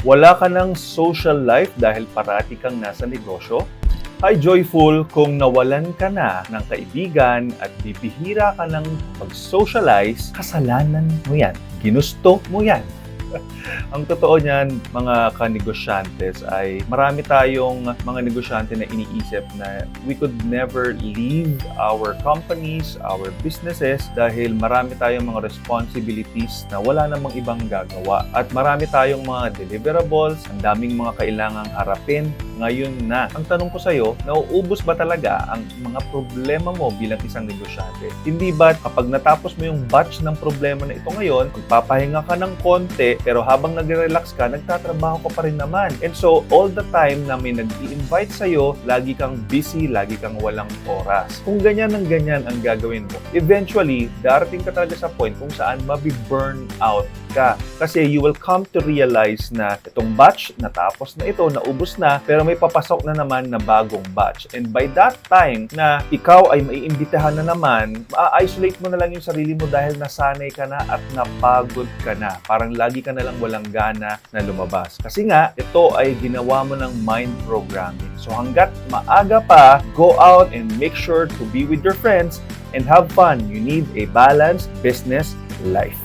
Wala ka ng social life dahil parati kang nasa negosyo? Hi Joyful, kung nawalan ka na ng kaibigan at bibihira ka ng mag-socialize, kasalanan mo yan. Ginusto mo yan. Ang totoo niyan, mga kanegosyantes, ay marami tayong mga negosyante na iniisip na we could never leave our companies, our businesses dahil marami tayong mga responsibilities na wala namang ibang gagawa. At marami tayong mga deliverables, ang daming mga kailangang harapin ngayon na. Ang tanong ko sa'yo, nauubos ba talaga ang mga problema mo bilang isang negosyante? Hindi ba kapag natapos mo yung batch ng problema na ito ngayon, magpapahinga ka ng konti, pero habang nag-relax ka, nagtatrabaho ka pa rin naman. And so, all the time na may nag-i-invite sa'yo, lagi kang busy, lagi kang walang oras. Kung ganyan ang gagawin mo, eventually, darating ka talaga sa point kung saan mabi-burn out ka. Kasi you will come to realize na itong batch, natapos na ito, naubos na, pero may papasok na naman na bagong batch. And by that time na ikaw ay maiimbitahan na naman, ma-isolate mo na lang yung sarili mo dahil nasanay ka na at napagod ka na. Parang lagi ka na lang walang gana na lumabas. Kasi nga, ito ay ginawa mo ng mind programming. So hanggat maaga pa, go out and make sure to be with your friends and have fun. You need a balanced business life.